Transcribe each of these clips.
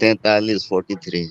43, 43।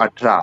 18,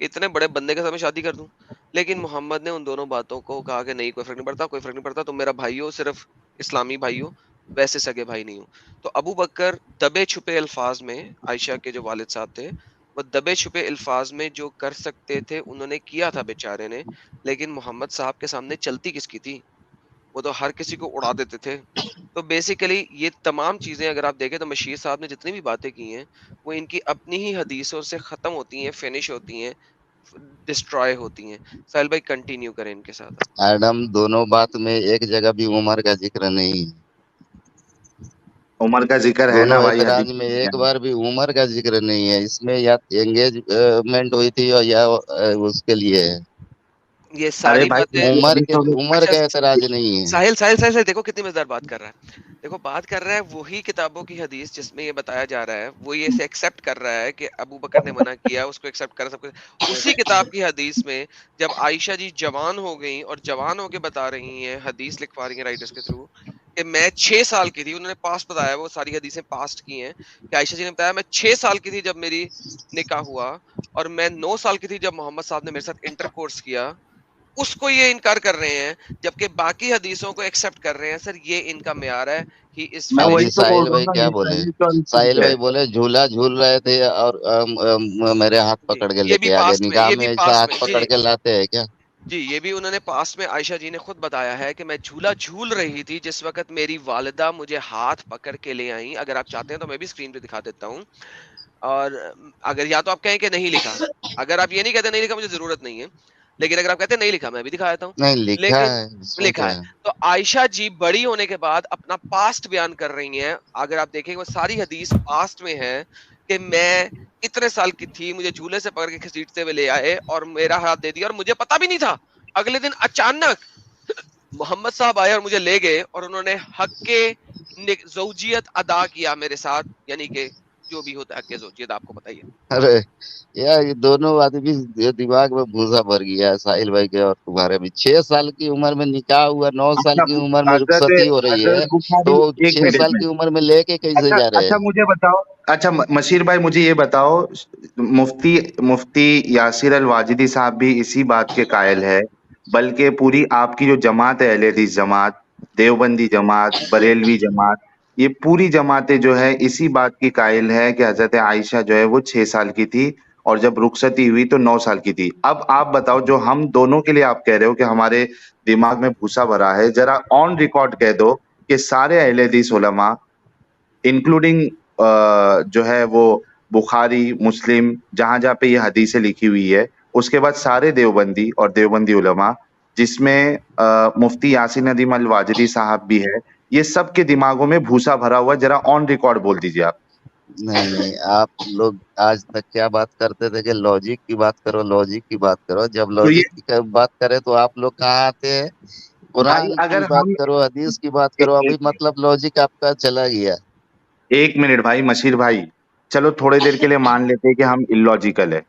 کہ اتنے بڑے بندے کے ساتھ میں شادی کر دوں. لیکن محمد نے ان دونوں باتوں کو کہا کہ نہیں، کوئی فرق نہیں پڑتا، کوئی فرق نہیں پڑتا، تم میرا بھائی ہو، صرف اسلامی بھائی ہو، ویسے سگے بھائی نہیں ہو. تو ابو بکر دبے چھپے الفاظ میں، عائشہ کے جو والد صاحب تھے وہ دبے چھپے الفاظ میں جو کر سکتے تھے انہوں نے کیا تھا بیچارے نے. لیکن محمد صاحب کے سامنے چلتی کس کی تھی؟ وہ تو ہر کسی کو اڑا دیتے تھے. تو بیسیکلی یہ تمام چیزیں اگر آپ دیکھیں تو مشیر صاحب نے جتنی بھی باتیں کی ہیں وہ ان کی اپنی ہی حدیثوں سے ختم ہوتی ہیں، فنش ہوتی ہیں، ڈسٹرائے ہوتی ہیں. ساحل بھائی کنٹینیو کریں ان کے ساتھ. ایڈم دونوں بات میں ایک جگہ بھی عمر کا ذکر نہیں ہے. عمر کا ذکر ہے دونوں نا بھائی حدیث اعتراض میں ایک بار بھی عمر کا ذکر نہیں ہے. اس میں یا انگیجمنٹ ہوئی تھی یا اس کے لیے ہے. یہ ارے ساری بھائی باتیں عمر اچھا کا اعتراض نہیں ہے. ساحل دیکھو کتنی مزیدار بات کر رہا ہے. دیکھو بات کر رہا ہے وہی کتابوں کی حدیث جس میں یہ بتایا جا رہا ہے، وہ یہ اسے ایکسیپٹ کر رہا ہے کہ ابو بکر نے منع کیا، اس کو ایکسیپٹ کر سب کچھ. اسی کتاب کی حدیث میں جب عائشہ جی جوان ہو گئیں اور جوان ہو کے بتا رہی ہیں، حدیث لکھوا رہی ہیں رائٹرز کے تھرو کہ میں 6 سال کی تھی، انہوں نے پاسٹ بتایا، وہ ساری حدیثیں پاسٹ کی ہیں کہ عائشہ جی نے بتایا میں 6 سال کی تھی جب میری نکاح ہوا اور میں 9 سال کی تھی جب محمد صاحب نے میرے ساتھ انٹر کورس کیا. اس کو یہ انکار کر رہے ہیں جبکہ باقی حدیثوں کو ایکسپٹ کر رہے ہیں. سر یہ ان کا معیار ہے. ہی از میں اب وہی جی تو بول ساحل رہا ہوں بھائی نا، کیا یہ بولے؟ صحیح تو ساحل ہے. بھائی بولے جھولا جھول رہے تھے اور میرے ہاتھ جی پکڑ کے یہ لے بھی کے آگے. پاسٹ میں، نکاح یہ میں بھی ایسا پاسٹ ہاتھ میں پکڑ کے لاتے ہیں کیا؟ جی یہ بھی انہوں نے پاسٹ میں عائشہ جی نے خود بتایا ہے کہ میں جھولا جھول رہی تھی جس وقت میری والدہ مجھے ہاتھ پکڑ کے لے آئیں. اگر آپ چاہتے ہیں تو میں بھی اسکرین پہ دکھا دیتا ہوں. اور اگر یا تو آپ کہیں کہ نہیں لکھا، اگر آپ یہ نہیں کہتے نہیں لکھا مجھے ضرورت نہیں ہے، لیکن اگر آپ کہتے ہیں نہیں لکھا میں بھی دکھا دیتا ہوں. نہیں لکھا لیکن ہے، اس میں لکھا کیا ہے. ہے؟ تو عائشہ جی بڑی ہونے کے بعد اپنا پاسٹ بیان کر رہی ہیں. اگر آپ دیکھیں وہ ساری حدیث پاسٹ میں ہے کہ میں اتنے سال کی تھی، مجھے جھولے سے پکڑ کے گھسیٹتے ہوئے لے آئے اور میرا ہاتھ دے دیا اور مجھے پتا بھی نہیں تھا. اگلے دن اچانک محمد صاحب آئے اور مجھے لے گئے اور انہوں نے حق کے زوجیت ادا کیا میرے ساتھ، یعنی کہ جو بھی ہوتا ہے حق کے زوجیت آپ کو بتائیے. ارے یار یہ دونوں آدمی دماغ میں بھوسا بھر گیا ہے، ساحل بھائی کے اور تمہارے بھی. 6 سال کی عمر میں نکاح ہوا، 9 سال اچھا کی عمر میں حضرت رخصتی ہو رہی ہے، حضرت تو بخاری، ایک 6 منٹ ایک سال منٹ. کی عمر میں لے کے کیسے اچھا جا رہے اچھا ہیں؟ مجھے بتاؤ، اچھا مشیر بھائی مجھے یہ بتاؤ، مفتی یاسر الواجدی صاحب بھی اسی بات کے قائل ہے، بلکہ پوری آپ کی جو جماعت ہے اہل حدیث جماعت، دیوبندی جماعت، بریلوی جماعت، یہ پوری جماعتیں جو ہے اسی بات کی قائل ہے کہ حضرت عائشہ جو ہے وہ 6 سال کی تھی اور جب رخصتی ہوئی تو 9 سال کی تھی. اب آپ بتاؤ، جو ہم دونوں کے لیے آپ کہہ رہے ہو کہ ہمارے دماغ میں بھوسا بھرا ہے، ذرا آن ریکارڈ کہہ دو کہ سارے اہل حدیث علماء انکلوڈنگ جو ہے وہ بخاری مسلم جہاں جہاں پہ یہ حدیثیں لکھی ہوئی ہے، اس کے بعد سارے دیوبندی اور دیوبندی علماء جس میں مفتی یاسر ندیم الواجدی صاحب بھی ہے، یہ سب کے دماغوں میں بھوسا بھرا ہوا ہے. ذرا آن ریکارڈ بول دیجیے آپ. نہیں آپ لوگ آج تک کیا بات کرتے تھے کہ لاجک کی بات کرو، لاجک کی بات کرو. جب تو یہ لاجک کی بات کرے تو آپ لوگ کہاں آتے ہیں؟ بھائی قرآن کی اگر بات ہم کرو، حدیث کی بات کرو. ابھی مطلب لاجک آپ کا چلا گیا. ایک منٹ بھائی مشیر بھائی، چلو تھوڑے دیر کے لیے مان لیتے ہیں کہ ہم illogical ہے،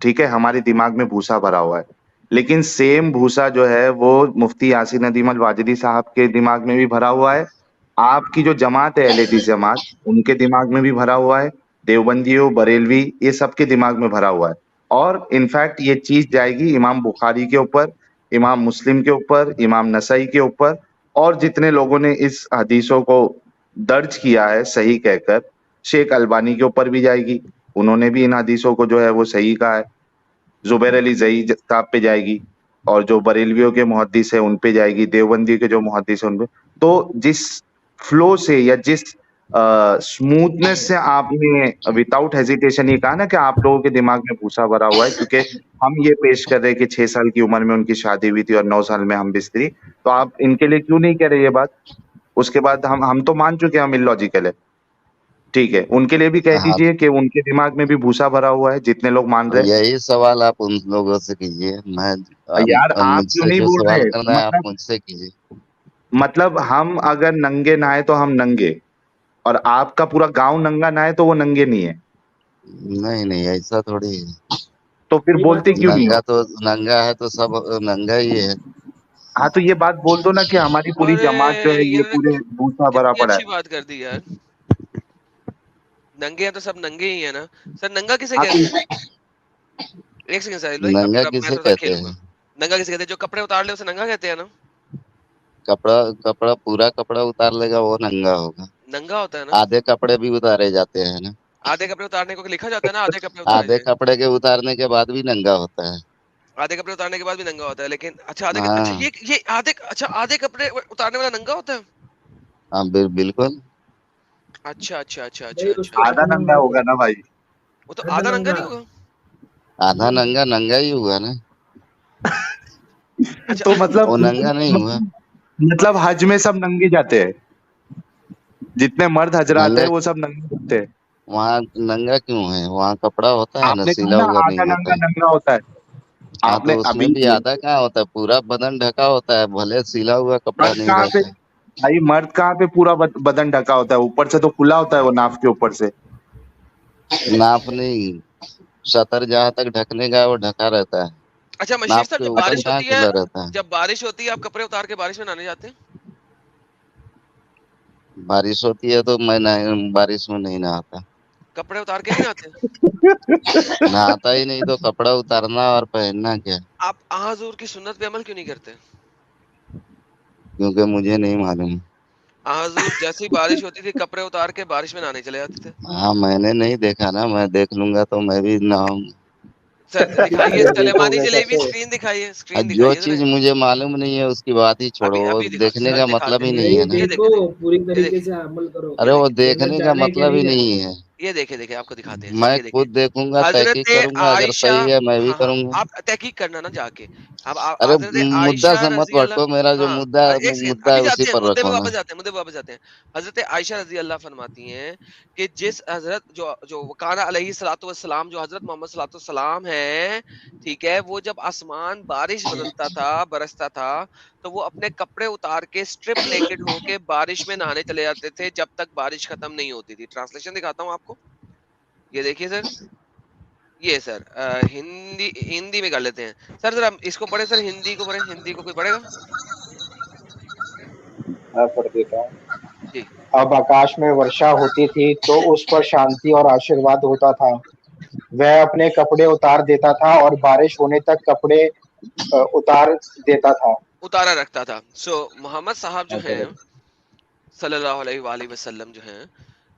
ٹھیک ہے، ہمارے دماغ میں بھوسا بھرا ہوا ہے، لیکن سیم بھوسا جو ہے وہ مفتی یاسر ندیم الواجدی صاحب کے دماغ میں بھی بھرا ہوا ہے، آپ کی جو جماعت ہے اہل حدیث جماعت ان کے دماغ میں بھی بھرا ہوا ہے، دیوبندیوں بریلوی یہ سب کے دماغ میں بھرا ہوا ہے. اور انفیکٹ یہ چیز جائے گی امام بخاری کے اوپر، امام مسلم کے اوپر، امام نسائی کے اوپر، اور جتنے لوگوں نے اس حدیثوں کو درج کیا ہے صحیح کہہ کر. شیخ البانی کے اوپر بھی جائے گی، انہوں نے بھی ان حدیثوں کو جو ہے وہ صحیح کہا ہے. زبیر علی زئی صاحب پہ جائے گی، اور جو بریلویوں کے محدث ہیں ان پہ جائے گی، دیوبندی کے جو محدث ہیں ان پہ. تو جس فلو سے یا جس اسموتھنس سے آپ نے وداؤٹ ہیزیٹیشن یہ کہا نا کہ آپ لوگوں کے دماغ میں بھوسا بھرا ہوا ہے، کیونکہ ہم یہ پیش کر رہے کہ 6 سال کی عمر میں ان کی شادی ہوئی تھی اور 9 سال میں ہم بستری، تو آپ ان کے لیے کیوں نہیں کہہ رہے یہ بات؟ اس کے بعد ہم تو مان چکے ہم illogical ہے، ٹھیک ہے، ان کے لیے بھی کہہ ہاں دیجئے کہ ان کے دماغ میں بھی بھوسا بھرا ہوا ہے جتنے لوگ مان تو رہے یہی سوال آپ ان لوگوں سے کیجیے. میں ہیں. یار آپ مجھ کیوں سے نہیں جو بول سوال رہے؟ کرنا ہے آپ مطلب مجھ سے کیجیے. ہم اگر ننگے نہائے تو ہم ننگے، اور آپ کا پورا گاؤں ننگا نہائے تو وہ ننگے نہیں ہے، نہیں نہیں ایسا تھوڑی ہے. تو پھر یہ بات بولتے تو کیوں نہیں ہو؟ ننگا تو ننگا ہے تو سب ننگا ہی ہے. ہاں تو یہ بات بول دو نا کہ ہماری پوری ارے جماعت جو ہے یہ یہ پورے بھوسا بھرا کتنی پڑا اچھی ہے. بات کر دی یار. ننگے ہیں تو سب ننگے ہی ہیں نا. سر ننگا کسے ہاں تو کہتے ہیں؟ ایک سیکنڈ ساحل بھائی، ننگا میں کسے تھوڑا سا کہتے کھیلوں گا. ہیں؟ ننگا کسے کہتے ہیں؟ جو کپڑے اتار لے اسے ننگا کہتے ہیں نا. کپڑا پورا کپڑا اتار لے گا وہ ننگا ہوگا. ننگا ہوتا ہے نا. آدھے کپڑے بھی اتارے جاتے ہیں نا. آدھے کپڑے اتارنے کو لکھا جاتا ہے نا، آدھے کپڑے اتارے آدھے جائیں. کپڑے کے اتارنے کے بعد بھی ننگا ہوتا ہے. آدھے کپڑے اتارنے کے بعد بھی ننگا ہوتا ہے، لیکن اچھا ہاں آدھے کپڑے اتارنے والا ننگا ہوتا ہے. ہاں بالکل. اچھا اچھا اچھا اچھا بھائی اس اچھا کو اچھا. آدھا ننگا ہوگا نا بھائی. وہ تو آدھا آدھا ننگا ننگا. نہیں ہوگا. آدھا ننگا ننگا ہی ہوا نا. اچھا تو وہ ننگا نہیں ہوا. مطلب حج میں سب ننگے جاتے ہیں، جتنے مرد حضرات ننگا ہیں وہ سب ننگے ہوتے ہیں. وہاں ننگا کیوں ہے؟ وہاں کپڑا ہوتا ہے آپ نا، نے کہا سلا نا ہوا آدھا نہیں ہوتا ننگا ہے. ننگا ہوتا ہے. ہاں آپ نے تو اس میں ابھی بھی آدھا کہاں ہوتا ہے؟ پورا بدن ڈھکا ہوتا ہے، بھلے سلا ہوا کپڑا مرد نہیں کہاں پہ رہتا. بھائی، مرد کہاں پہ پورا بدن ڈھکا ہوتا ہے؟ اوپر سے تو کھلا ہوتا ہے وہ ناف کے اوپر سے. ناف نہیں، سطر جہاں تک ڈھکنے کا ہے وہ ڈھکا رہتا ہے. اچھا مشیر ناف صاحب، کے جب اوپر بارش کہاں ہوتی ہے، کھلا رہتا ہے؟ جب بارش ہوتی ہے آپ کپڑے اتار کے بارش میں نہانے جاتے ہیں؟ بارش ہوتی ہے تو میں بارش میں نہیں نہاتا. کپڑے اتار کے نہیں نہاتے؟ نہاتا ہی نہیں تو کپڑا اتارنا اور پہننا کیا؟ آپ حضور کی سنت پہ عمل کیوں نہیں کرتے؟ کیونکہ مجھے نہیں معلوم. حضور جیسی بارش ہوتی تھی کپڑے اتار کے بارش میں نہانے چلے جاتے تھے. ہاں میں نے نہیں دیکھا نا، میں دیکھ لوں گا تو میں بھی نہاؤں. سر دکھائیے ارے دیکھو سلیمانی گے جلیبی، کیسے؟ اسکرین دکھائیے، اور اسکرین جو دکھائیے ذرا. چیز مجھے معلوم نہیں ہے اس کی بات ہی چھوڑو، ابھی وہ ابھی دکھاتے دیکھنے سر، کا مطلب دکھاتے ہی ہیں. نہیں بھائی ہے نا. یہ دیکھو، دیکھے دیکھے، پوری یہ طریقے دیکھے، سے عمل کرو. یہ ارے وہ دیکھے، جنت دیکھنے کا جانا ہے کہ مطلب ہی نہیں جانا؟ نہیں ہے. یہ دیکھے دیکھے آپ کو دکھاتے ہیں سر. میں یہ دیکھیں خود دیکھوں گا، حضرت تحقیق کروں گا، اگر عائشہ. صحیح ہے میں بھی ہاں ہاں، کروں گا. آپ تحقیق کرنا نا جا کے. اب ارے حضرت مدعا عائشہ سے مت رضی اللہ. بٹو، میرا جو ہاں ایک سیکنڈ، مدعا ابھی ہے اسی جاتے ہیں، پر مدعے پہ رکھو نا. واپس جاتے ہیں، مدعے پہ واپس جاتے ہیں. حضرت عائشہ رضی اللہ فرماتی ہیں کہ جس حضرت جو کانا علیہ الصلوۃ والسلام، جو حضرت محمد صلی اللہ علیہ وسلم ہیں، ٹھیک ہے، وہ جب آسمان بارش بدلتا تھا، برستا تھا، تو وہ اپنے کپڑے اتار کے اسٹرپ نیکڈ ہو کے بارش میں نہانے چلے جاتے تھے جب تک بارش ختم نہیں ہوتی تھی. ٹرانسلیشن دکھاتا ہوں آپ کو، یہ دیکھیے سر. یہ سر ہندی میں کر لیتے ہیں. سر ذرا اس کو پڑھیں سر، ہندی کو پڑھیں، ہندی کو کوئی پڑھے گا؟ میں پڑھ دیتا ہوں. جی. اب آکاش میں ورشا ہوتی تھی تو اس پر شانتی اور آشیرواد ہوتا تھا. وہ اپنے کپڑے اتار دیتا تھا اور بارش ہونے تک کپڑے اتار دیتا تھا. اتارا رکھتا تھا. محمد صاحب جو ہیں صلی اللہ علیہ وآلہ وسلم جو ہیں،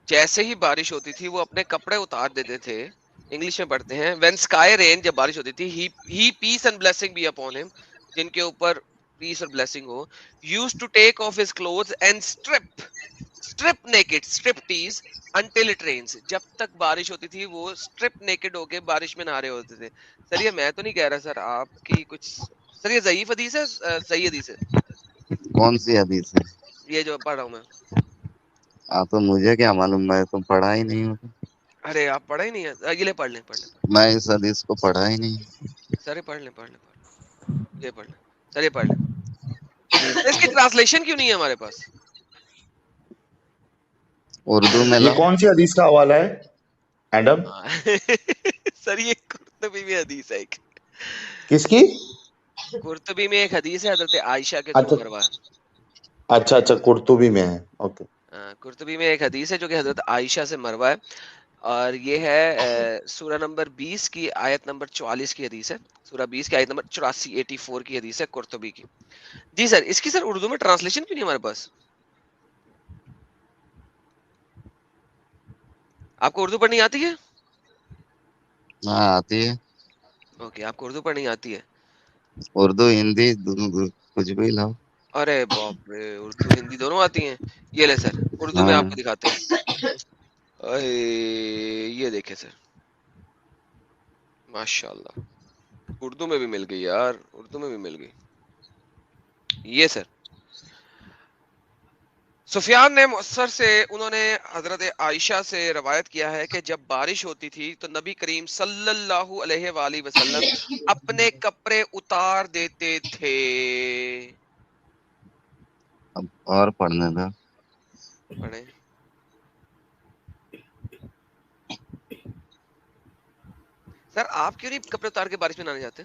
جیسے ہی بارش ہوتی تھی وہ اپنے کپڑے اتار دیتے تھے. انگلش میں پڑھتے ہیں، when sky rain، جب بارش ہوتی تھی، he peace and blessing be upon him، جن کے اوپر پیس اور blessing who, used to take off his clothes and strip naked، strip tease until it rains، جب تک بارش ہوتی تھی وہ strip naked ہو کے بارش میں نہا رہے ہوتے تھے. سر یہ میں تو نہیں کہہ رہا سر، آپ کی کچھ، سر یہ ضعیف حدیث ہے صحیح حدیث ہے؟ کون سی حدیث ہے؟ یہ جو پڑھ رہا ہوں میں. تو مجھے کیا معلوم، میں تو پڑھا ہی نہیں ہوں. ارے آپ پڑھا ہی نہیں ہے، یہ لے پڑھ لیں، پڑھ لیں. میں اس حدیث کو پڑھا ہی نہیں. سر پڑھ لیں، پڑھ لیں، پڑھ لیں، یہ پڑھ لیں سر، یہ پڑھ لیں. اس کی ٹرانسلیشن کیوں نہیں ہے ہمارے پاس؟ اردو میں یہ لاؤ. کون سی حدیث کا حوالہ ہے ایڈم؟ سر یہ قرطبی میں حدیث ہے ایک. کس کی؟ قرطبی میں ایک حدیث ہے حضرت عائشہ کے تھرو اچھا مروا. اچھا اچھا، قرطبی میں ہے. اوکے. قرطبی میں ایک حدیث ہے جو کہ حضرت عائشہ سے مروا ہے، اور یہ ہے سورہ نمبر 20 کی آیت نمبر 44 کی حدیث ہے. سورہ 20 کی آیت نمبر 84 کی حدیث ہے قرطبی کی. جی سر، اس کی سر اردو میں ٹرانسلیشن کیوں نہیں ہمارے پاس؟ آپ کو اردو پڑھنی آتی ہے؟ ہاں آتی ہے. اوکے، آپ کو اردو پڑھنی آتی ہے. اردو ہندی کچھ بھی لاؤ. ارے باپ رے، اردو ہندی دونوں آتی ہیں. یہ لے سر، اردو میں ہاں آپ کو دکھاتے ہیں. یہ دیکھیں سر، ماشاء اللہ اردو میں بھی مل گئی یار، اردو میں بھی مل گئی. یہ سر سفیان نے مؤثر سے، انہوں نے حضرت عائشہ سے روایت کیا ہے کہ جب بارش ہوتی تھی تو نبی کریم صلی اللہ علیہ وآلہ وسلم اپنے کپڑے اتار دیتے تھے. اب اور پڑھنے دو. پڑھیں. سر آپ کیوں نہیں کپڑے اتار کے بارش میں نہانے جاتے؟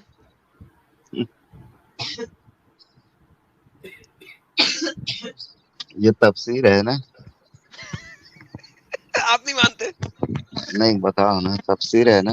یہ تفسیر ہے نا. آپ نہیں مانتے؟ نہیں بتاؤ نا، تفسیر ہے نا.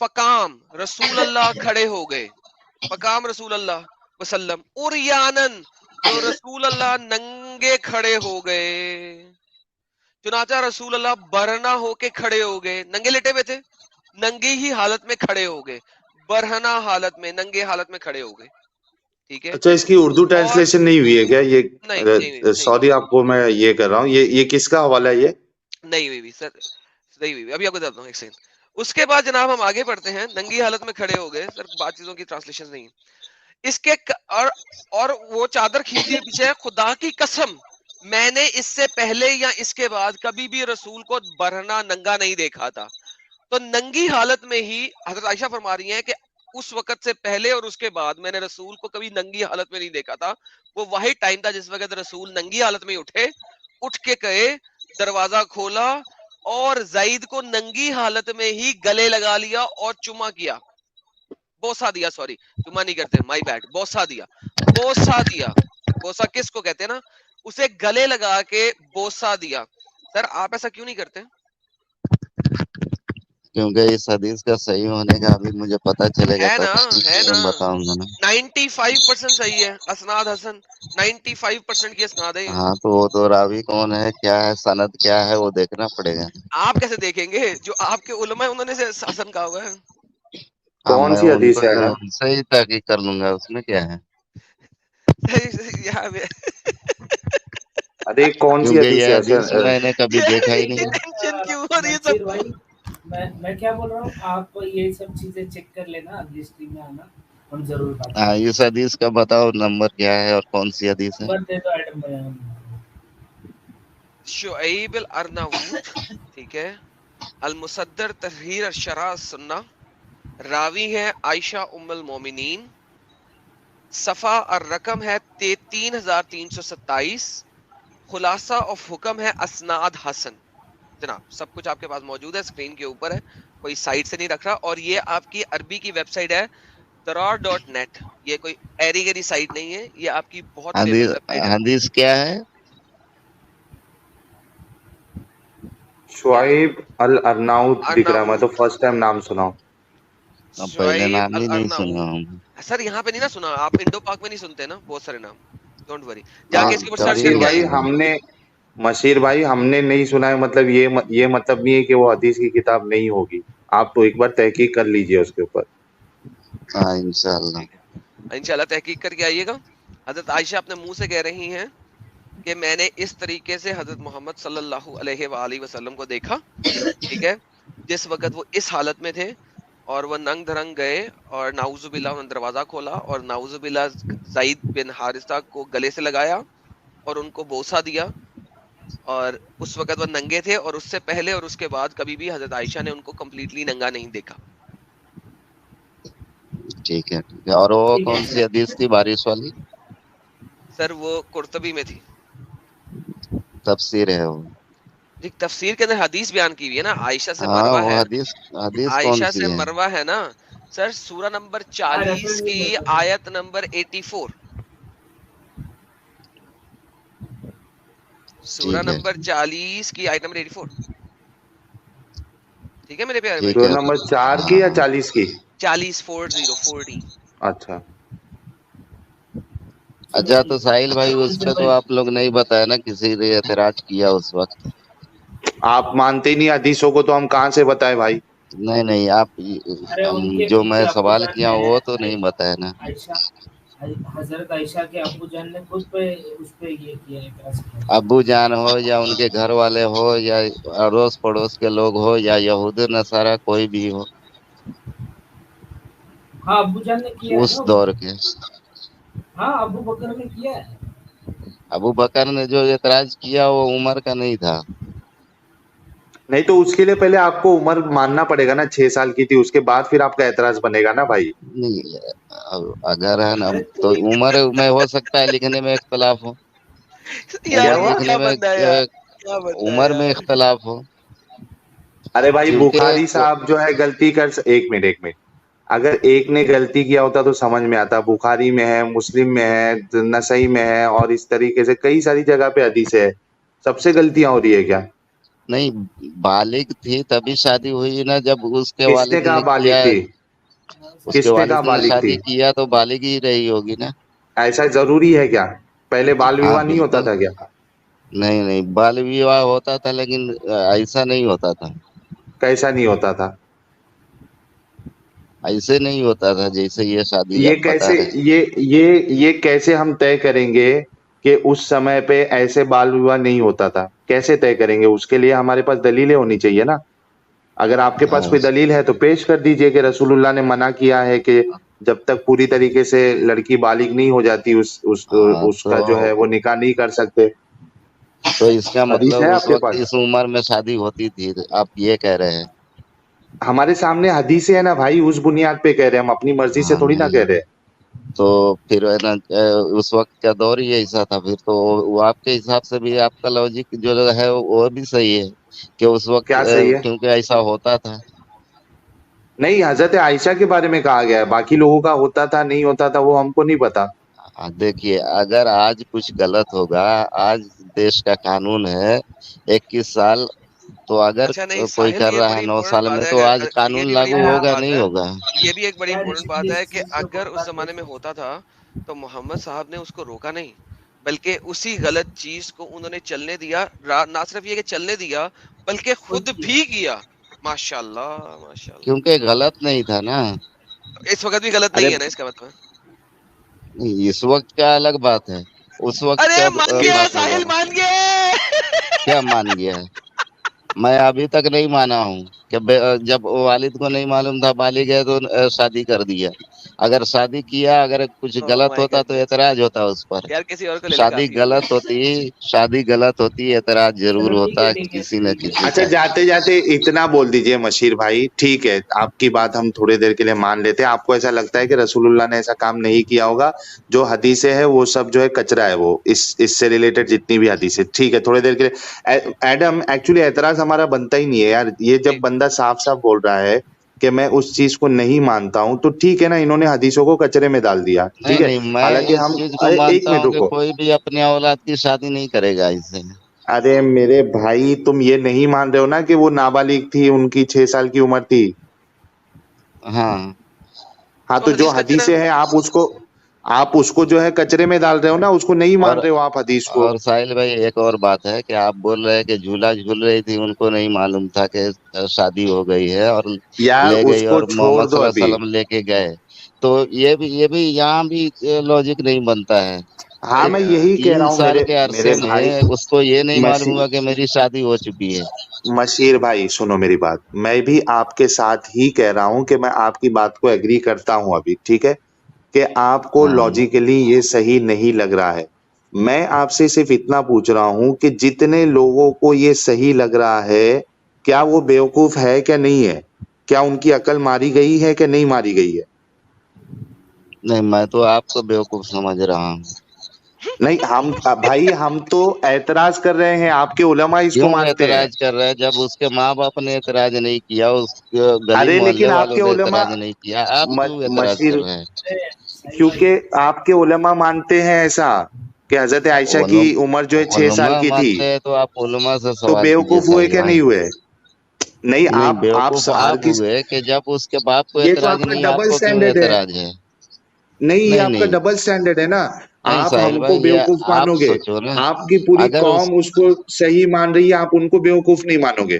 فقام رسول اللہ کھڑے ہو گئے، فقام رسول اللہ وسلم اریانن، تو رسول اللہ ننگے کھڑے ہو گئے، چنانچہ رسول اللہ برہنہ ہو کے کھڑے ہو گئے، ننگے لیٹے ہوئے تھے، ننگی ہی حالت میں کھڑے ہو گئے، برہنہ حالت میں، ننگے حالت میں کھڑے ہو گئے، ٹھیک ہے. اچھا اس کی اردو اور ٹرانسلیشن نہیں ہوئی ہے کیا نہیں نہیں نہیں یہ؟ سوری آپ کو میں یہ کر رہا ہوں، یہ کس کا حوالہ ہے یہ؟ نہیں ہوئی سر، نہیں ہوئی، ابھی آپ کو بتاتا ہوں ایک سیکنڈ. اس کے بعد جناب ہم آگے پڑھتے ہیں، ننگی حالت میں کھڑے ہو گئے، سر بات چیزوں کی ٹرانسلیشن نہیں اس کے اور وہ چادر کھینچ لیے پیچھے، خدا کی قسم میں نے اس سے پہلے یا اس کے بعد کبھی بھی رسول کو برہنہ ننگا نہیں دیکھا تھا. تو ننگی حالت میں ہی حضرت عائشہ فرما رہی ہیں کہ اس وقت سے پہلے اور اس کے بعد میں نے رسول کو کبھی ننگی حالت میں نہیں دیکھا تھا. وہ واحد ٹائم تھا جس وقت رسول ننگی حالت میں اٹھے، اٹھ کے گئے، دروازہ کھولا اور زید کو ننگی حالت میں ہی گلے لگا لیا اور چما کیا، بوسا دیا، سوری چما نہیں کرتے، مائی بیڈ، بوسا دیا، بوسا دیا، بوسا کس کو کہتے ہیں نا، اسے گلے لگا کے بوسا دیا. سر آپ ایسا کیوں نہیں کرتے؟ کیونکہ اس حدیث کا صحیح ہونے کا ابھی مجھے پتا چلے گا ہے تب نا میں بتاؤں گا نا. 95% صحیح ہے، اسناد حسن 95% کی اسناد ہے. ہاں تو وہ تو راوی کون ہے، کیا ہے، سند کیا ہے، وہ دیکھنا پڑے گا. آپ کیسے دیکھیں گے؟ جو آپ کے علماء ہیں انہوں نے حسن کہا ہوا ہے. ہاں کون میں سی ان حدیث پر ہے اگر؟ ان سے ہی تحقیق کر لوں گا، اس میں کیا ہے. یہاں پہ ارے کون سی کیونکہ حدیث یہ ہے حدیث میں نے کبھی دیکھا ہی نہیں. ٹینشن کیوں ہو رہی ہے نصیر سب کو؟ بھائی میں کیا بول رہا ہوں، آپ یہ سب چیزیں چیک کر لینا، اگلی اسٹریم میں آنا، ہم ضرور بات ہاں کریں اس حدیث کا بتاؤ نمبر کیا ہے اور کون سی حدیث ہے. نمبر دے دو ایڈم بھائی. شعیب الارناؤوط، ٹھیک ہے، المصدر تحریر الشرع سنہ، راوی ہے عائشہ ام المومنین، صفحہ اور رقم ہے 3327، خلاصہ آف حکم ہے اسناد حسن. جناب سب کچھ آپ کے پاس موجود ہے، اسکرین کے اوپر ہے، کوئی سائٹ سے نہیں رکھ رہا. اور یہ آپ کی عربی کی ویب سائٹ ہے درار.net، یہ کوئی ایری گیری سائٹ نہیں ہے، یہ آپ کی بہت حدیث فیمس ویب سائٹ ہے. حدیث کیا ہے؟ شعیب الارناؤط دکھ رہا ہے، میں تو فرسٹ ٹائم نام سنا ہوں. پہلے شعیب نام ہی نہیں سنا ہوں. الارناؤط. سر یہاں پہ نہیں نا سنا آپ، انڈو پاک میں نہیں سنتے نا بہت سارے نام، ڈونٹ وری، جا کے اس کے اوپر سرچ کر مشیر کے بھائی آئیے. ہم نے نہیں سنا ہے، مطلب یہ مطلب نہیں ہے کہ وہ حدیث کی کتاب نہیں ہوگی. آپ تو ایک بار تحقیق کر لیجئے اس کے اوپر. ہاں انشاءاللہ ٹھیک ہے، انشاءاللہ تحقیق کر کے آئیے گا. حضرت عائشہ اپنے منہ سے کہہ رہی ہیں کہ میں نے اس طریقے سے حضرت محمد صلی اللہ علیہ وآلہ وسلم کو دیکھا، ٹھیک ہے، جس وقت وہ اس حالت میں تھے اور وہ ننگ دھرنگ گئے اور نعوذ باللہ انہوں نے دروازہ کھولا اور نعوذ باللہ زید بن حارثہ کو گلے سے لگایا اور ان کو بوسا دیا. اور اس وقت وہ ننگے تھے، اور اس سے پہلے اور اس کے بعد کبھی بھی حضرت عائشہ نے ان کو کمپلیٹلی ننگا نہیں دیکھا. ٹھیک ہے ٹھیک ہے. اور وہ کون سی حدیث تھی بارش والی؟ سر وہ قرطبی میں تھی، تفسیر ہے وہ. تفسیر کے اندر حدیث بیان کی ہوئی ہے نا، عائشہ سے ہاں مروہ وہ ہے، حدیث کون عائشہ سی سے ہے؟ مروہ ہے نا. سر سورہ نمبر 40 کی آیت نمبر 84، سورہ ٹھیک ہے نمبر 40 کی آیت نمبر 84، ٹھیک ہے میرے پیارے ٹھیک بھائی. ہے. نمبر 4 کی یا 40 کی؟ 40 40. اچھا اچھا تو ساحل بھائی اس پہ تو آپ لوگ نہیں بتایا نا کسی نے اعتراض کیا اس وقت؟ آپ مانتے ہی نہیں حدیثوں کو تو ہم کہاں سے بتائیں بھائی؟ نہیں آپ ارے ان کے جو میں پیچھے ابو سوال جان کیا نے وہ تو نہیں بتایا نا. عائشہ، حضرت عائشہ کے ابو جان نے خود پہ اس پہ یہ کیا، اعتراض کیا. ابو جان ہو یا ان کے گھر والے ہو یا اڑوس پڑوس کے لوگ ہو یا یہود نصارہ کوئی بھی ہو ہاں ابو جان نے کیا ہے اس نا، دور کے. ہاں ابو بکر نے کیا ہے. ابو بکر نے جو اعتراض کیا وہ عمر کا نہیں تھا. نہیں تو اس کے لیے پہلے آپ کو عمر ماننا پڑے گا نا، 6 سال کی تھی، اس کے بعد پھر آپ کا اعتراض بنے گا نا بھائی. نہیں اگر ہے نا تو عمر میں ہو سکتا ہے لکھنے میں اختلاف ہو، کیا عمر ہوا؟ لکھنے میں عمر میں اختلاف ہو. ارے بھائی کیونکہ بخاری صاحب جو ہے غلطی ایک منٹ اگر ایک نے غلطی کیا ہوتا تو سمجھ میں آتا. بخاری میں ہے، مسلم میں ہے، نسائی میں ہے، اور اس طریقے سے کئی ساری جگہ پہ حدیث ہے. سب سے غلطیاں ہو رہی ہے کیا؟ نہیں بالغ تھی تبھی شادی ہوئی نا، جب اس کے کس نے والد کہا نے بالغ کیا، تھی؟ اس کس کے نے کہا والد نے بالغ شادی تھی؟ کیا تو بالغ ہی رہی ہوگی نا۔ ایسا ضروری ہے کیا؟ پہلے بال ہاں وواہ نہیں ہوتا بالکل، تھا کیا؟ نہیں نہیں بال وواہ ہوتا تھا لیکن ایسا نہیں ہوتا تھا، کیسا نہیں ہوتا تھا؟ ایسے نہیں ہوتا تھا جیسے یہ شادی یہ آپ بتا کیسے رہے ہیں۔ یہ کیسے ہم طے کریں گے کہ اس سمے پہ ایسے بال وواہ نہیں ہوتا تھا؟ کیسے طے کریں گے؟ اس کے لیے ہمارے پاس دلیلیں ہونی چاہیے نا۔ اگر آپ کے پاس کوئی دلیل ہے تو پیش کر دیجئے کہ رسول اللہ نے منع کیا ہے کہ جب تک پوری طریقے سے لڑکی بالغ نہیں ہو جاتی اس کا جو ہے وہ نکاح نہیں کر سکتے۔ تو اس کا حدیث مطلب ہے اس آپ کے وقت پاس؟ اس عمر میں شادی ہوتی تھی، آپ یہ کہہ رہے ہیں؟ ہمارے سامنے حدیثیں ہیں نا بھائی، اس بنیاد پہ کہہ رہے ہیں، ہم اپنی مرضی سے ہاں تھوڑی نہ کہہ رہے ہیں۔ تو پھر ہے نا اس وقت کا دور ہی ایسا تھا، پھر تو وہ آپ کے حساب سے بھی آپ کا لوجک جو ہے وہ بھی صحیح ہے کہ اس وقت کیا صحیح ہے؟ کیونکہ ایسا ہوتا تھا۔ نہیں، حضرت عائشہ کے بارے میں کہا گیا ہے، باقی لوگوں کا ہوتا تھا نہیں ہوتا تھا وہ ہم کو نہیں پتا۔ دیکھیے اگر آج کچھ غلط ہوگا، آج دیش کا قانون ہے 21 سال، تو اگر اچھا نہیں کوئی ساحل، کر یہ رہا ہے بڑی 9 امپورٹنٹ سال بات میں ہے، تو آج یہ قانون بھی بڑی لاگو امپورٹنٹ ہوگا بات نہیں ہے، ہوگا؟ یہ بھی ایک بڑی یار امپورٹنٹ بات ہے کہ اس سے اگر کوئی اس فرق نہیں زمانے میں پڑتا۔ ہوتا تھا تو محمد صاحب نے اس کو روکا نہیں، بلکہ اسی غلط چیز کو انہوں نے چلنے دیا، نہ صرف یہ کہ چلنے دیا بلکہ خود بھی کیا۔ ماشاء اللہ ماشاء اللہ، کیونکہ غلط نہیں تھا نا۔ اس وقت بھی غلط ارے نہیں ہے نا، اس کا مطلب؟ اس وقت کا الگ بات ہے، اس وقت ارے کا مان گیا بات ہوگا۔ ساحل، مان گیا۔ کیا مان گیا ہے؟ میں ابھی تک نہیں مانا ہوں کہ جب والد کو نہیں معلوم تھا بالغ ہے تو شادی کر دیا۔ اگر شادی کیا، اگر کچھ Oh غلط my ہوتا تو goodness. اعتراض ہوتا اس پر۔ یار کسی اور کو لے لے، شادی کافی ہے یہ۔ غلط ہوتی، شادی غلط ہوتی، اعتراض ضرور چلو ٹھیک ہے، ہوتا ٹھیک ہے، کسی نہ ٹھیک ہے۔ کسی اچھا کا۔ جاتے جاتے اتنا بول دیجئے مشیر بھائی، ٹھیک ہے آپ کی بات ہم تھوڑے دیر کے لیے مان لیتے ہیں، آپ کو ایسا لگتا ہے کہ رسول اللہ نے ایسا کام نہیں کیا ہوگا، جو حدیثیں ہیں وہ سب جو ہے کچرا ہے، وہ اس سے ریلیٹڈ جتنی بھی حدیثیں، ٹھیک ہے تھوڑے دیر کے لیے ایڈم ایکچولی اعتراض ہمارا بنتا ہی نہیں ہے یار، یہ جب جی بندہ صاف صاف بول رہا ہے کہ میں اس چیز کو نہیں مانتا ہوں تو ٹھیک ہے نا، انہوں نے حدیثوں کو کچرے میں ڈال دیا، نہیں ٹھیک ہے، نہیں، میں حالانکہ اس ہم چیز کو ایک مانتا منٹ ہوں کہ رکو، کوئی بھی اپنے اولاد کی شادی نہیں کرے گا اس سے۔ ارے میرے بھائی تم یہ نہیں مان رہے ہو نا کہ وہ نابالغ تھی، ان کی 6 سال کی عمر تھی، ہاں ہاں تو تو جو حدیث کچرا حدیثیں ہیں آپ اس کو جو ہے کچرے میں ڈال رہے ہو نا، اس کو نہیں اور مان رہے ہو آپ حدیث کو۔ اور ساحل بھائی ایک اور بات ہے کہ آپ بول رہے ہیں کہ جھولا جھول رہی تھی، ان کو نہیں معلوم تھا کہ شادی ہو گئی ہے اور یار لے اس گئی کو اور چھوڑ محمد دو صلی اللہ علیہ ابھی، وسلم لے کے گئے، تو یہ بھی یہاں بھی لوجک نہیں بنتا ہے ہاں کہ میں یار یہی کہہ رہا 3 ہوں سال میرے کے میرے عرصے بھائی میں اس کو یہ نہیں معلوم مسی ہوا کہ میری شادی ہو چکی ہے۔ مشیر بھائی سنو میری بات، میں بھی آپ کے ساتھ ہی کہہ رہا ہوں کہ میں آپ کی بات کو ایگری کرتا ہوں ابھی، ٹھیک ہے کہ آپ کو ہاں لاجیکلی یہ صحیح نہیں لگ رہا ہے، میں آپ سے صرف اتنا پوچھ رہا ہوں کہ جتنے لوگوں کو یہ صحیح لگ رہا ہے کیا وہ بیوقوف ہے کہ نہیں ہے؟ کیا ان کی عقل ماری گئی ہے کہ نہیں ماری گئی ہے؟ نہیں، میں تو آپ کو بیوقوف سمجھ رہا ہوں۔ نہیں ہم تو اعتراض کر رہے ہیں، آپ کے علماء اس کو کیوں مانتے ہیں۔ اعتراض کر رہے ہیں جب اس کے ماں باپ نے اعتراض نہیں کیا، اس گلی ارے محلے لیکن آپ والوں کے نے علماء اعتراض نہیں کیا، آپ کیوں اعتراض مشیر، کر رہے ہیں؟ ارے ساحل بھائی، کیونکہ آپ کے علماء مانتے ہیں ایسا کہ حضرت عائشہ کی عمر جو ہے 6 سال علماء کی تھی، مانتے ہیں تو آپ علماء سے تو سوال کیجئے بیوقوف ہوئے ساحل کہ بھائی۔ نہیں ہوئے؟ نہیں نہیں، آپ بیوقوف ہر آپ کس، ہوئے کہ جب اس کے باپ کو یہ تو اعتراض آپ کا نہیں، آپ ڈبل کو کیوں سٹینڈرڈ ہے، اعتراض ہے؟ نہیں یہ نہیں آپ کا نہیں ڈبل سٹینڈرڈ ہے نا، نہیں آپ ساحل ہم کو بھائی، یہ بیوقوف آپ مانو گے، سوچو نا، آپ کی پوری اگر اس قوم اس کو صحیح مان رہی ہے، آپ ان کو بیوقوف نہیں مانو گے،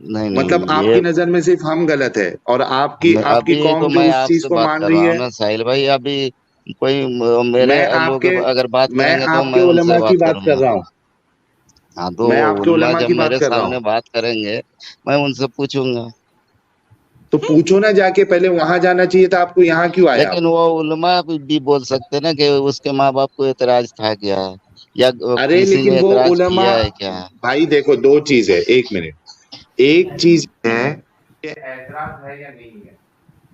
نہیں مطلب نہیں آپ یہ کی نظر میں صرف ہم غلط ہے اور آپ کی ابھی تو قوم جو میں اس آپ چیز سے کو بات مان کر رہی رہا ہوں ہے، نا ساحل بھائی، ابھی کوئی میرے لوگ اگر بات کریں گے تو آپ کے میں ان سے علماء کی بات بات کروں کر گا۔ رہا ہوں، ہاں تو میں آپ کے علماء علماء جب کی بات میرے کر رہا ہوں، سامنے بات کریں گے میں ان سے پوچھوں گا، تو پوچھو نا جا کے، پہلے وہاں جانا چاہیے تھا آپ کو، یہاں کیوں آئے آپ؟ لیکن وہ علماء بھی بول سکتے نا کہ اس کے ماں باپ کو اعتراض تھا کیا، یا ارے کسی لیکن نے وہ اعتراض علماء، کیا ہے کیا۔ بھائی دیکھو دو چیز ہے، ایک منٹ، ایک چیز ہے کہ اعتراض ہے یا نہیں ہے،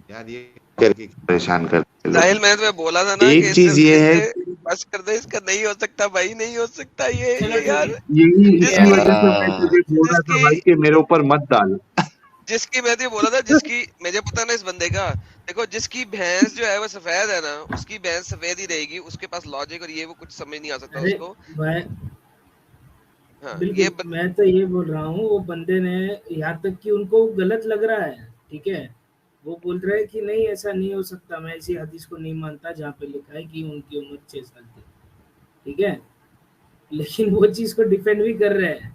یار یہ کر کے پریشان کرتے لوگ، ساحل، میں نے تمہیں بولا تھا نا کہ ایک اس سے چیز یہ اس ہے، سے بس کر دے، اس کا نہیں ہو سکتا بھائی، نہیں ہو سکتا چلو یہ ٹھیک یار، ہے، یہی ٹھیک ہے اسی یار، وجہ سے میں تجھے بول رہا جس تھا کی بھائی کہ میرے اوپر مت ڈال، جس کی میں تو یہ بولا تھا، جس کی مجھے پتا نا اس بندے کا، دیکھو جس کی بھینس جو ہے وہ سفید ہے نا، اس کی بھینس سفید ہی رہے گی، اس کے پاس لاجک اور یہ وہ کچھ سمجھ نہیں آ سکتا ارے اس کو۔ میں ہاں بالکل میں تو یہ بول رہا ہوں وہ بندے نے یہاں تک کہ ان کو غلط لگ رہا ہے، ٹھیک ہے، وہ بول رہے ہیں کہ نہیں ایسا نہیں ہو سکتا، میں ایسی حدیث کو نہیں مانتا جہاں پہ لکھا ہے کہ ان کی عمر 6 سال تھی، ٹھیک ہے، لیکن وہ چیز کو ڈیفینڈ بھی کر رہے ہیں،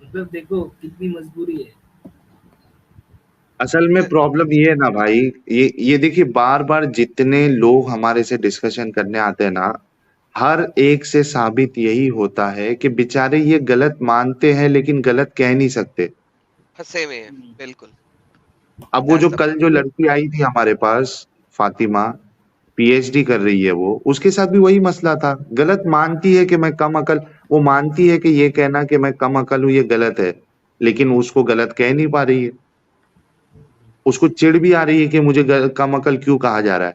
مطلب دیکھو کتنی مجبوری ہے۔ اصل میں پرابلم یہ ہے نا بھائی، یہ دیکھیے بار بار جتنے لوگ ہمارے سے ڈسکشن کرنے آتے ہیں نا، ہر ایک سے ثابت یہی ہوتا ہے کہ بیچارے یہ غلط مانتے ہیں لیکن غلط کہہ نہیں سکتے۔ پھنسے ہوئے ہیں، بالکل۔ اب وہ جو کل جو لڑکی آئی تھی ہمارے پاس، فاطمہ، پی ایچ ڈی کر رہی ہے، وہ اس کے ساتھ بھی وہی مسئلہ تھا، غلط مانتی ہے کہ میں کم عقل، وہ مانتی ہے کہ یہ کہنا کہ میں کم عقل ہوں یہ غلط ہے، لیکن اس کو غلط کہہ نہیں پا رہی ہے، اس کو چڑ بھی آ رہی ہے کہ مجھے کم عقل کیوں کہا جا رہا ہے،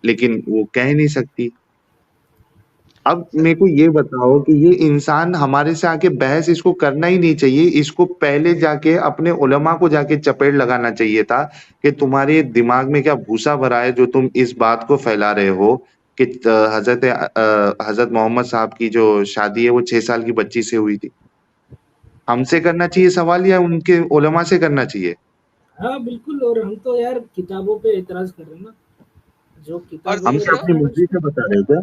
لیکن وہ کہہ نہیں سکتی۔ اب میرے کو یہ بتاؤ کہ یہ انسان ہمارے سے آ کے بحث اس کو کرنا ہی نہیں چاہیے، اس کو پہلے جا کے اپنے علماء کو جا کے چپیڑ لگانا چاہیے تھا کہ تمہارے دماغ میں کیا بھوسا بھرا ہے جو تم اس بات کو پھیلا رہے ہو کہ حضرت محمد صاحب کی جو شادی ہے وہ 6 سال کی بچی سے ہوئی تھی۔ ہم سے کرنا چاہیے سوال یا ان کے علماء سے کرنا چاہیے؟ ہاں بالکل، اور ہم تو یار کتابوں پہ اعتراض کر رہے ہیں نا، جو کتابوں ہم میں سے اپنی لکھا ہے مرضی سے بتا رہے تھے۔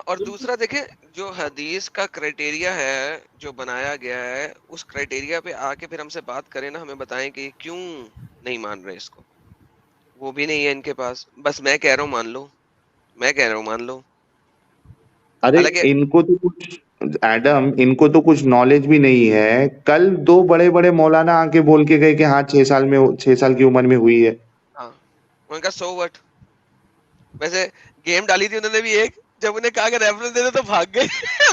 اور دوسرا دیکھیں جو حدیث کا کرائٹیریا ہے جو بنایا گیا ہے، اس کرائٹیریا پہ آ کے پھر ہم سے بات کریں نا، ہمیں بتائیں کہ کیوں نہیں مان رہے اس کو، وہ بھی نہیں ہے ان کے پاس، بس میں کہہ رہا ہوں مان لو، میں کہہ رہا ہوں مان لو۔ ارے ان کو تو کچھ ایڈم، ان کو تو کچھ نالج بھی نہیں ہے۔ کل 2 بڑے بڑے مولانا آ کے بول کے گئے کہ ہاں 6 سال کی عمر میں ہوئی ہے۔ ہاں ان کا سو وٹ، ویسے گیم ڈالی تھی انہوں نے بھی ایک، جب انہیں کہا کہ ریفرنس دے دے تو بھاگ گئے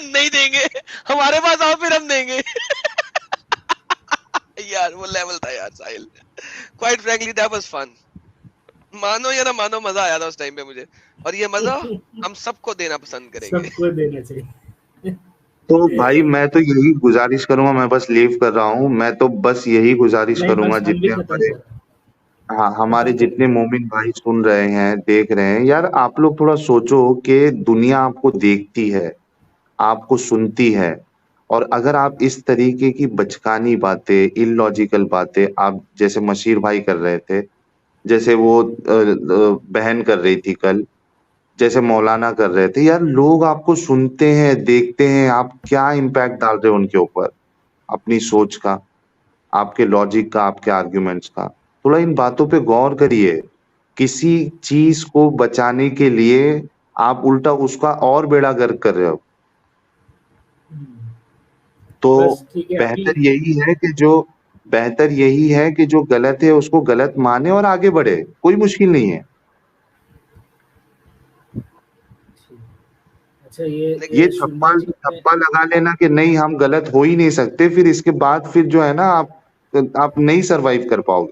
نہیں دیں گے، ہمارے پاس آؤ پھر ہم دیں گے یار وہ لیول تھا یار Sahil, quite frankly that was fun, مانو یا نہ مانو مزہ آیا تھا اس ٹائم پہ مجھے، اور یہ مزہ ہم سب کو دینا پسند کریں گے، سب کو دینا چاہیے۔ تو بھائی میں تو یہی گزارش کروں گا، میں بس لیو کر رہا ہوں، میں تو بس یہی گزارش نہیں کروں گا بس ہم بھی جتنے ختم ہمارے، کر رہے ہیں، ہاں ہمارے ختم کر جتنے مومن بھائی سن رہے ہیں دیکھ رہے ہیں، یار آپ لوگ تھوڑا سوچو کہ دنیا آپ کو دیکھتی ہے، آپ کو سنتی ہے، اور اگر آپ اس طریقے کی بچکانی باتیں، ان لاجیکل باتیں آپ جیسے مشیر بھائی کر رہے تھے، جیسے وہ بہن کر رہی تھی کل، جیسے مولانا کر رہے تھے، یار لوگ آپ کو سنتے ہیں دیکھتے ہیں، آپ کیا امپیکٹ ڈال رہے ہیں ان کے اوپر، اپنی سوچ کا، آپ کے لاجک کا، آپ کے آرگیومنٹس کا، تھوڑا ان باتوں پہ غور کریے۔ کسی چیز کو بچانے کے لیے آپ الٹا اس کا اور بیڑا گرک کر رہے ہو، تو بس ٹھیک ہے ابھی بہتر یہی ہے کہ جو غلط ہے اس کو غلط مانے اور آگے بڑھے، کوئی مشکل نہیں ہے۔ اچھا یہ سننے جی میں تھپا لگا لینا کہ نہیں ہم غلط ہو ہی نہیں سکتے، پھر اس کے بعد پھر جو ہے نا آپ نہیں سروائیو کر پاؤ گے۔